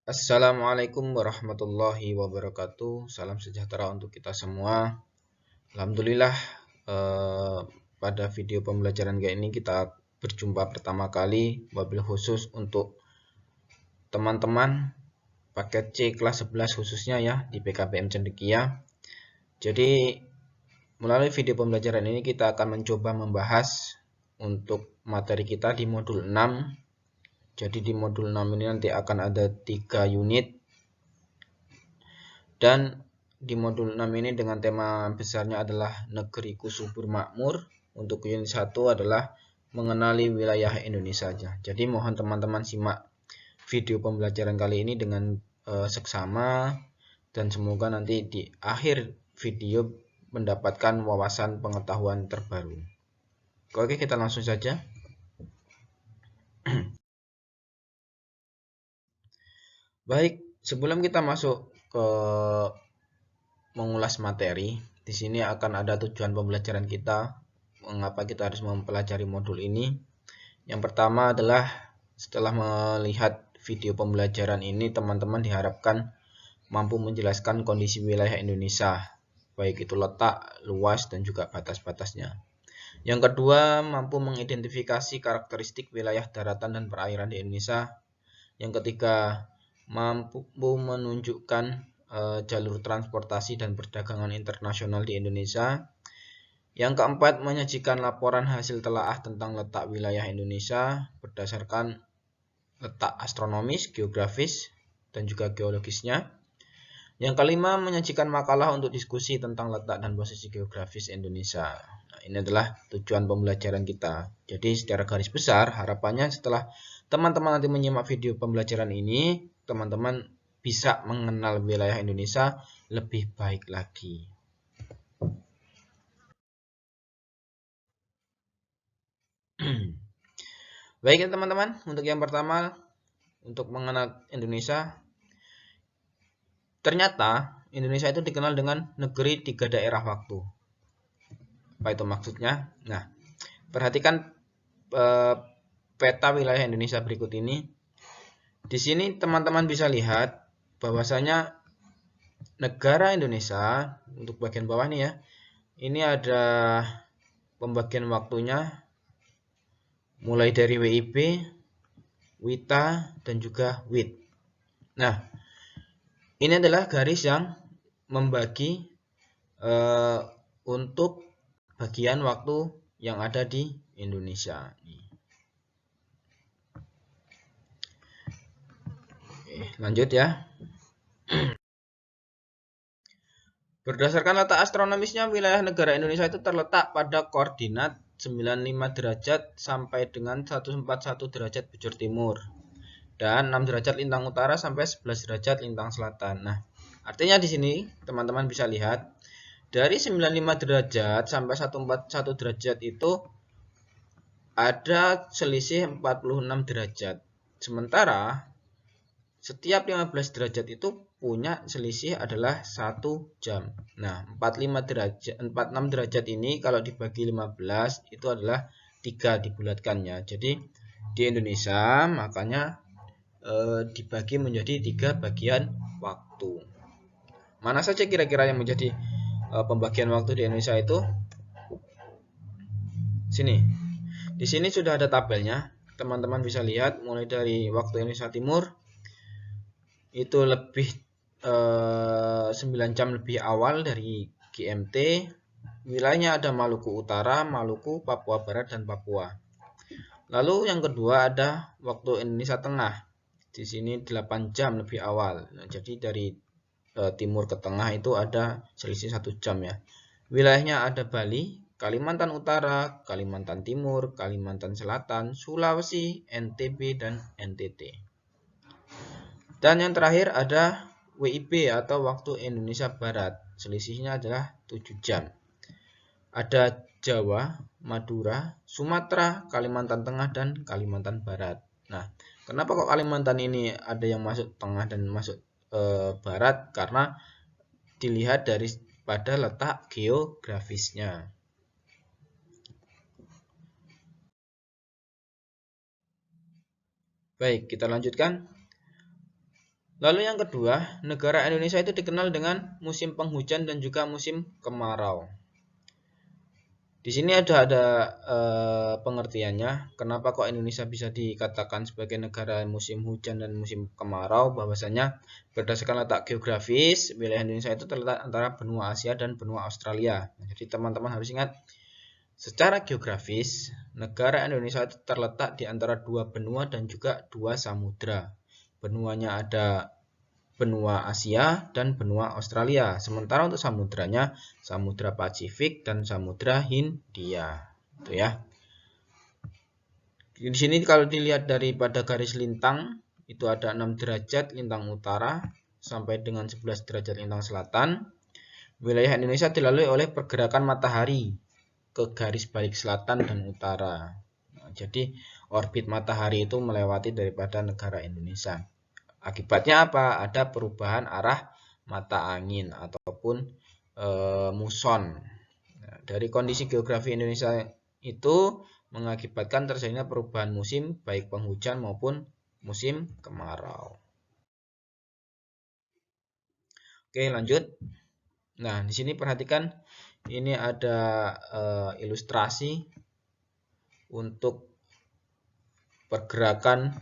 Assalamualaikum warahmatullahi wabarakatuh. Salam sejahtera untuk kita semua. Alhamdulillah, eh, pada video pembelajaran kayak ini kita berjumpa pertama kali, wabil khusus untuk teman-teman paket C kelas 11 khususnya ya di PKBM Cendekia. Jadi melalui video pembelajaran ini kita akan mencoba membahas untuk materi kita di modul 6. Jadi di modul 6 ini nanti akan ada 3 unit. Dan di modul 6 ini dengan tema besarnya adalah Negeriku Subur Makmur. Untuk unit 1 adalah mengenali wilayah Indonesia saja. Jadi mohon teman-teman simak video pembelajaran kali ini dengan seksama dan semoga nanti di akhir video mendapatkan wawasan pengetahuan terbaru. Oke, kita langsung saja. Baik, sebelum kita masuk ke mengulas materi, di sini akan ada tujuan pembelajaran kita. Mengapa kita harus mempelajari modul ini? Yang pertama adalah setelah melihat video pembelajaran ini, teman-teman diharapkan mampu menjelaskan kondisi wilayah Indonesia, baik itu letak, luas, dan juga batas-batasnya. Yang kedua, mampu mengidentifikasi karakteristik wilayah daratan dan perairan di Indonesia. Yang ketiga, mampu menunjukkan jalur transportasi dan perdagangan internasional di Indonesia. Yang keempat, menyajikan laporan hasil telaah tentang letak wilayah Indonesia berdasarkan letak astronomis, geografis, dan juga geologisnya. Yang kelima, menyajikan makalah untuk diskusi tentang letak dan posisi geografis Indonesia. Nah, ini adalah tujuan pembelajaran kita. Jadi secara garis besar, harapannya setelah teman-teman nanti menyimak video pembelajaran ini, teman-teman bisa mengenal wilayah Indonesia lebih baik lagi. Baik ya teman-teman, untuk yang pertama, untuk mengenal Indonesia, ternyata Indonesia itu dikenal dengan negeri 3 daerah waktu. Apa itu maksudnya? Nah, perhatikan peta wilayah Indonesia berikut ini. Di sini teman-teman bisa lihat bahwasanya negara Indonesia untuk bagian bawah nih ya. Ini ada pembagian waktunya mulai dari WIB, WITA, dan juga WIT. Nah, ini adalah garis yang membagi untuk bagian waktu yang ada di Indonesia. Oke, lanjut ya. Berdasarkan letak astronomisnya, wilayah negara Indonesia itu terletak pada koordinat 95 derajat sampai dengan 141 derajat bujur timur dan 6 derajat lintang utara sampai 11 derajat lintang selatan. Nah, artinya di sini teman-teman bisa lihat dari 95 derajat sampai 141 derajat itu ada selisih 46 derajat. Sementara setiap 15 derajat itu punya selisih adalah 1 jam. Nah, 46 derajat ini kalau dibagi 15 itu adalah 3 dibulatkannya. Jadi di Indonesia makanya dibagi menjadi 3 bagian waktu. Mana saja kira-kira yang menjadi pembagian waktu di Indonesia itu? Sini. Di sini sudah ada tabelnya. Teman-teman bisa lihat mulai dari waktu Indonesia Timur itu lebih 9 jam lebih awal dari GMT. Wilayahnya ada Maluku Utara, Maluku, Papua Barat, dan Papua. Lalu yang kedua ada waktu Indonesia Tengah. Di sini 8 jam lebih awal. Nah, jadi dari timur ke tengah itu ada selisih 1 jam ya. Wilayahnya ada Bali, Kalimantan Utara, Kalimantan Timur, Kalimantan Selatan, Sulawesi, NTB, dan NTT. Dan yang terakhir ada WIB atau waktu Indonesia Barat. Selisihnya adalah 7 jam. Ada Jawa, Madura, Sumatera, Kalimantan Tengah, dan Kalimantan Barat. Nah, kenapa kok Kalimantan ini ada yang masuk tengah dan masuk barat? Karena dilihat dari pada letak geografisnya. Baik, kita lanjutkan. Lalu yang kedua, negara Indonesia itu dikenal dengan musim penghujan dan juga musim kemarau. Di sini ada pengertiannya. Kenapa kok Indonesia bisa dikatakan sebagai negara musim hujan dan musim kemarau? Bahwasanya berdasarkan letak geografis, wilayah Indonesia itu terletak antara benua Asia dan benua Australia. Jadi teman-teman harus ingat, secara geografis, negara Indonesia itu terletak di antara dua benua dan juga dua samudra. Benuanya ada benua Asia dan benua Australia. Sementara untuk samudranya, Samudra Pasifik dan Samudra Hindia. Itu ya. Di sini kalau dilihat daripada garis lintang, itu ada 6 derajat lintang utara sampai dengan 11 derajat lintang selatan. Wilayah Indonesia dilalui oleh pergerakan matahari ke garis balik selatan dan utara. Nah, jadi orbit matahari itu melewati daripada negara Indonesia. Akibatnya apa? Ada perubahan arah mata angin ataupun muson. Nah, dari kondisi geografi Indonesia itu mengakibatkan terjadinya perubahan musim baik penghujan maupun musim kemarau. Oke, lanjut. Nah, di sini perhatikan ini ada ilustrasi untuk pergerakan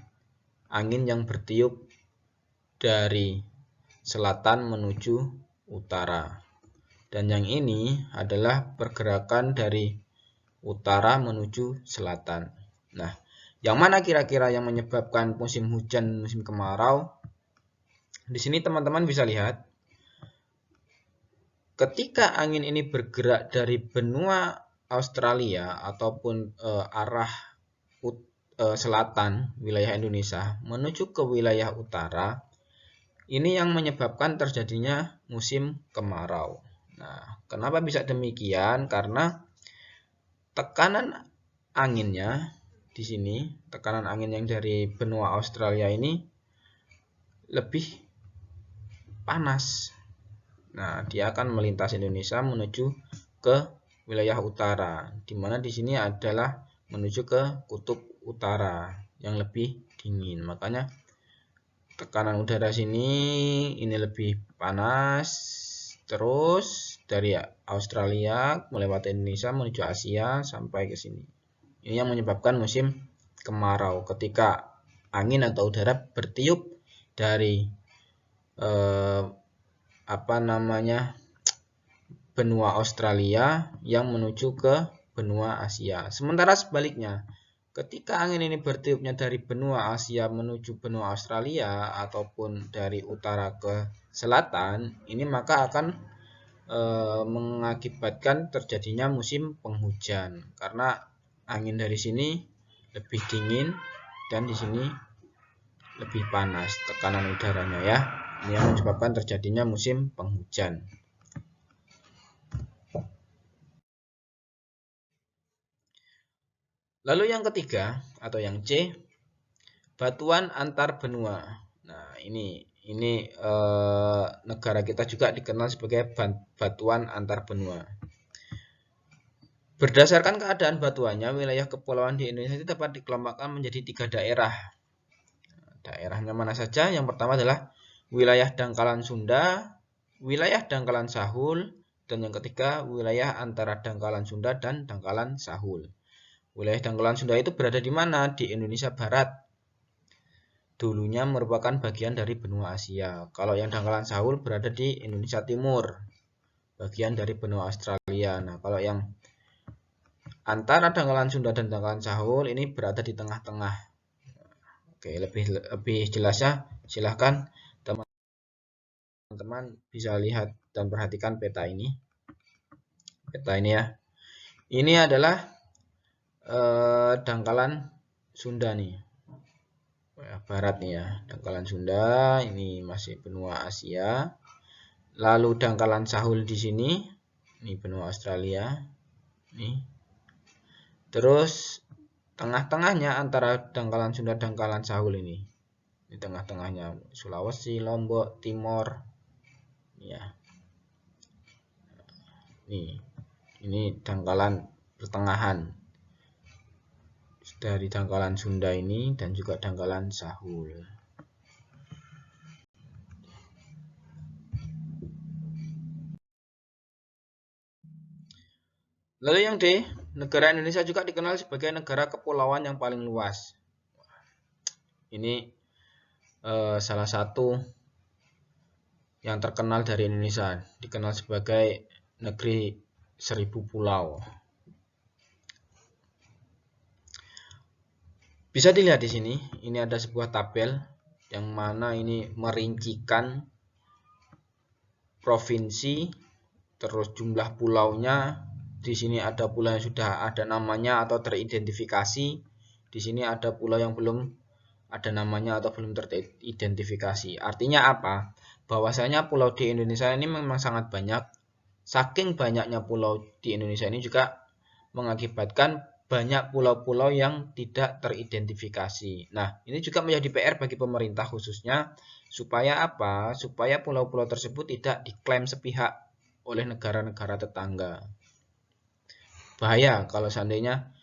angin yang bertiup dari selatan menuju utara. Dan yang ini adalah pergerakan dari utara menuju selatan. Nah, yang mana kira-kira yang menyebabkan musim hujan, musim kemarau? Di sini teman-teman bisa lihat, ketika angin ini bergerak dari benua Australia ataupun arah selatan wilayah Indonesia menuju ke wilayah utara, ini yang menyebabkan terjadinya musim kemarau. Nah, kenapa bisa demikian? Karena tekanan anginnya di sini, tekanan angin yang dari benua Australia ini lebih panas. Nah, dia akan melintas Indonesia menuju ke wilayah utara, di mana di sini adalah menuju ke kutub utara yang lebih dingin. Makanya tekanan udara sini ini lebih panas, terus dari Australia melewati Indonesia menuju Asia sampai ke sini. Ini yang menyebabkan musim kemarau ketika angin atau udara bertiup dari benua Australia yang menuju ke benua Asia. Sementara sebaliknya, ketika angin ini bertiupnya dari benua Asia menuju benua Australia ataupun dari utara ke selatan, ini maka akan mengakibatkan terjadinya musim penghujan karena angin dari sini lebih dingin dan di sini lebih panas tekanan udaranya ya. Ini yang menyebabkan terjadinya musim penghujan. Lalu yang ketiga atau yang C, batuan antar benua. Nah, ini negara kita juga dikenal sebagai batuan antar benua. Berdasarkan keadaan batuannya, wilayah kepulauan di Indonesia itu dapat dikelompokkan menjadi 3 daerah. Daerahnya mana saja? Yang pertama adalah wilayah dangkalan Sunda, wilayah dangkalan Sahul, dan yang ketiga wilayah antara dangkalan Sunda dan dangkalan Sahul. Wilayah dangkalan Sunda itu berada di mana? Di Indonesia Barat. Dulunya merupakan bagian dari benua Asia. Kalau yang dangkalan Sahul berada di Indonesia Timur, bagian dari benua Australia. Nah, kalau yang antara dangkalan Sunda dan dangkalan Sahul ini berada di tengah-tengah. Oke, lebih jelasnya silahkan teman-teman bisa lihat dan perhatikan peta ini. Peta ini ya. Ini adalah dangkalan Sunda nih, barat nih ya, dangkalan Sunda ini masih benua Asia. Lalu dangkalan Sahul di sini, ini benua Australia, nih. Terus tengah-tengahnya antara dangkalan Sunda dan dangkalan Sahul ini, di tengah-tengahnya Sulawesi, Lombok, Timor, ya. Ini dangkalan pertengahan dari dangkalan Sunda ini dan juga dangkalan Sahul. Lalu yang D, negara Indonesia juga dikenal sebagai negara kepulauan yang paling luas. Ini salah satu yang terkenal dari Indonesia, dikenal sebagai negeri 1000 pulau. Bisa dilihat di sini, ini ada sebuah tabel yang mana ini merincikan provinsi, terus jumlah pulaunya. Di sini ada pulau yang sudah ada namanya atau teridentifikasi. Di sini ada pulau yang belum ada namanya atau belum teridentifikasi. Artinya apa? Bahwasanya pulau di Indonesia ini memang sangat banyak. Saking banyaknya pulau di Indonesia ini juga mengakibatkan banyak pulau-pulau yang tidak teridentifikasi. Nah, ini juga menjadi PR bagi pemerintah khususnya supaya apa? Supaya pulau-pulau tersebut tidak diklaim sepihak oleh negara-negara tetangga. Bahaya kalau seandainya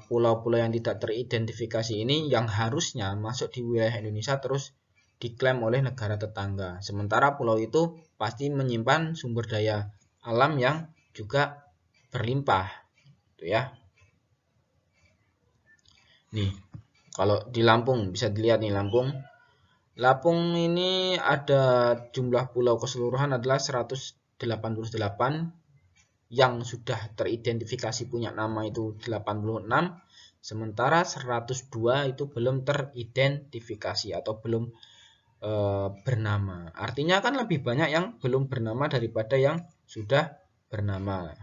pulau-pulau yang tidak teridentifikasi ini yang harusnya masuk di wilayah Indonesia terus diklaim oleh negara tetangga. Sementara pulau itu pasti menyimpan sumber daya alam yang juga berlimpah, gitu ya. Nih, kalau di Lampung bisa dilihat nih Lampung. Lampung ini ada jumlah pulau keseluruhan adalah 188, yang sudah teridentifikasi punya nama itu 86, sementara 102 itu belum teridentifikasi atau belum bernama. Artinya kan lebih banyak yang belum bernama daripada yang sudah bernama.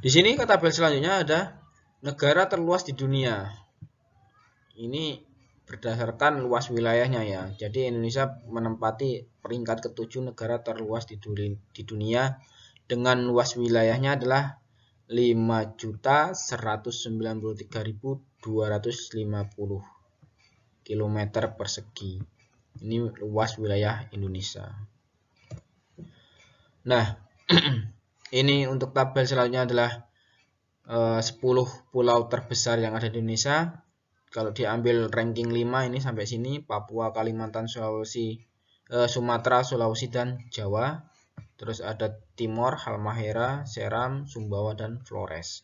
Di sini ke tabel selanjutnya ada negara terluas di dunia. Ini berdasarkan luas wilayahnya ya. Jadi Indonesia menempati peringkat ke-7 negara terluas di dunia dengan luas wilayahnya adalah 5.193.250 km persegi. Ini luas wilayah Indonesia. Nah, ini untuk tabel selanjutnya adalah 10 pulau terbesar yang ada di Indonesia. Kalau diambil ranking 5 ini sampai sini, Papua, Kalimantan, Sulawesi, Sumatera, Sulawesi, dan Jawa. Terus ada Timor, Halmahera, Seram, Sumbawa, dan Flores.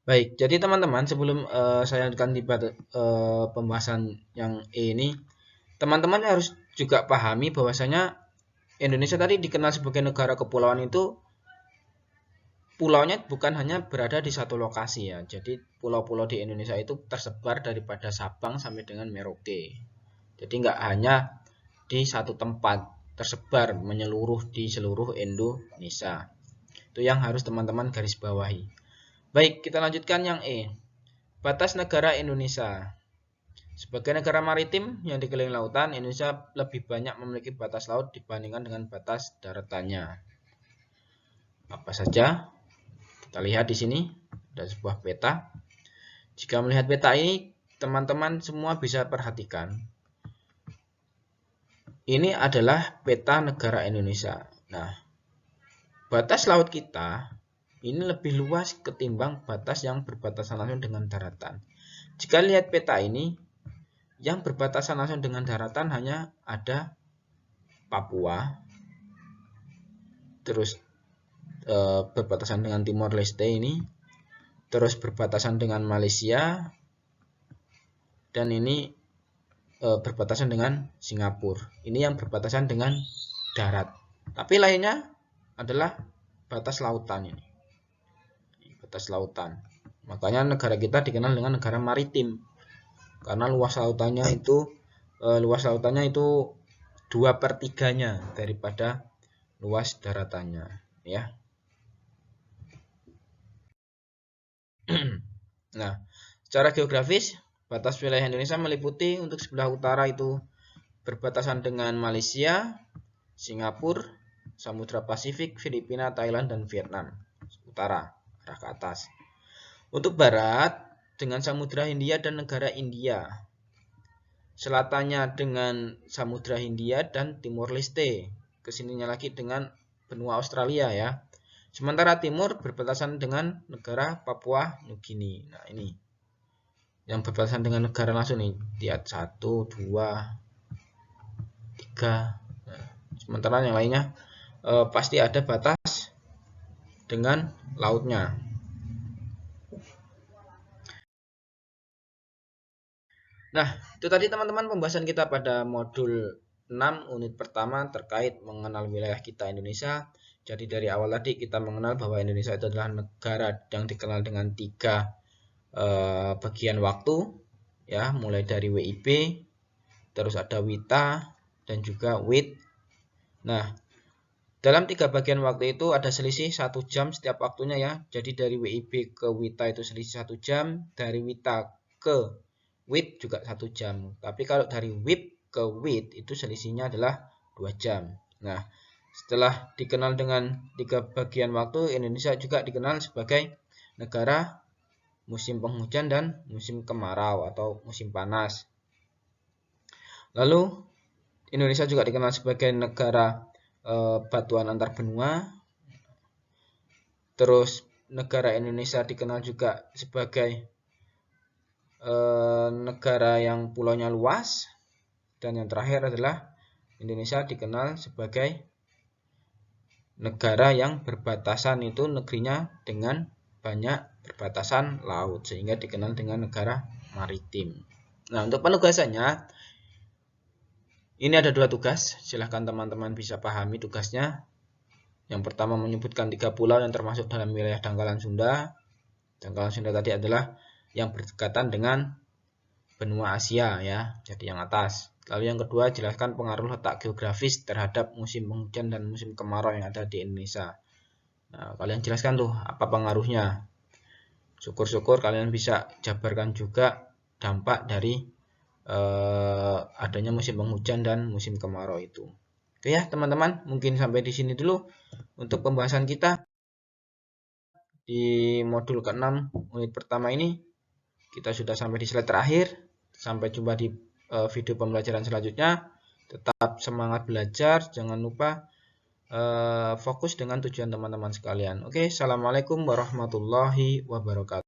Baik, jadi teman-teman sebelum saya lanjutkan di pembahasan yang ini, teman-teman harus juga pahami bahwasanya Indonesia tadi dikenal sebagai negara kepulauan itu pulaunya bukan hanya berada di satu lokasi ya. Jadi pulau-pulau di Indonesia itu tersebar daripada Sabang sampai dengan Merauke. Jadi nggak hanya di satu tempat, tersebar menyeluruh di seluruh Indonesia. Itu yang harus teman-teman garis bawahi. Baik, kita lanjutkan yang E. Batas negara Indonesia. Sebagai negara maritim yang dikelilingi lautan, Indonesia lebih banyak memiliki batas laut dibandingkan dengan batas daratannya. Apa saja? Kita lihat di sini ada sebuah peta. Jika melihat peta ini, teman-teman semua bisa perhatikan. Ini adalah peta negara Indonesia. Nah, batas laut kita ini lebih luas ketimbang batas yang berbatasan langsung dengan daratan. Jika lihat peta ini, yang berbatasan langsung dengan daratan hanya ada Papua, terus berbatasan dengan Timor Leste ini, terus berbatasan dengan Malaysia, dan ini berbatasan dengan Singapura. Ini yang berbatasan dengan darat. Tapi lainnya adalah batas lautan ini. Batas lautan. Makanya negara kita dikenal dengan negara maritim. Karena luas lautannya itu 2/3-nya daripada luas daratannya, ya. Nah, secara geografis, batas wilayah Indonesia meliputi untuk sebelah utara itu berbatasan dengan Malaysia, Singapura, Samudra Pasifik, Filipina, Thailand, dan Vietnam. Utara, arah ke atas. Untuk barat, dengan Samudra Hindia dan negara India. Selatannya dengan Samudra Hindia dan Timor Leste. Kesininya lagi dengan benua Australia ya. Sementara timur berbatasan dengan negara Papua Nugini. Nah, ini yang berbatasan dengan negara langsung nih, lihat 1, 2, 3. Nah, sementara yang lainnya pasti ada batas dengan lautnya. Nah, itu tadi teman-teman pembahasan kita pada modul 6 unit pertama terkait mengenal wilayah kita Indonesia. Jadi dari awal tadi kita mengenal bahwa Indonesia itu adalah negara yang dikenal dengan 3 bagian waktu, ya, mulai dari WIB, terus ada WITA, dan juga WIT. Nah, dalam 3 bagian waktu itu ada selisih 1 jam setiap waktunya ya. Jadi dari WIB ke WITA itu selisih 1 jam, dari WITA ke WIT juga 1 jam. Tapi kalau dari WIB ke WIT itu selisihnya adalah 2 jam. Nah, setelah dikenal dengan 3 bagian waktu, Indonesia juga dikenal sebagai negara musim penghujan dan musim kemarau atau musim panas. Lalu Indonesia juga dikenal sebagai negara batuan antar benua. Terus negara Indonesia dikenal juga sebagai negara yang pulaunya luas, dan yang terakhir adalah Indonesia dikenal sebagai negara yang berbatasan itu negerinya dengan banyak perbatasan laut, sehingga dikenal dengan negara maritim. Nah, untuk penugasannya ini ada 2 tugas, silahkan teman-teman bisa pahami tugasnya. Yang pertama menyebutkan 3 pulau yang termasuk dalam wilayah dangkalan Sunda. Dangkalan Sunda tadi adalah yang berdekatan dengan benua Asia ya, jadi yang atas. Lalu yang kedua, jelaskan pengaruh letak geografis terhadap musim penghujan dan musim kemarau yang ada di Indonesia. Nah, kalian jelaskan tuh apa pengaruhnya. Syukur-syukur kalian bisa jabarkan juga dampak dari adanya musim penghujan dan musim kemarau itu. Oke ya teman-teman, mungkin sampai di sini dulu untuk pembahasan kita di modul ke-6 unit pertama ini. Kita sudah sampai di slide terakhir. Sampai jumpa di video pembelajaran selanjutnya. Tetap semangat belajar, jangan lupa fokus dengan tujuan teman-teman sekalian. Oke, assalamualaikum warahmatullahi wabarakatuh.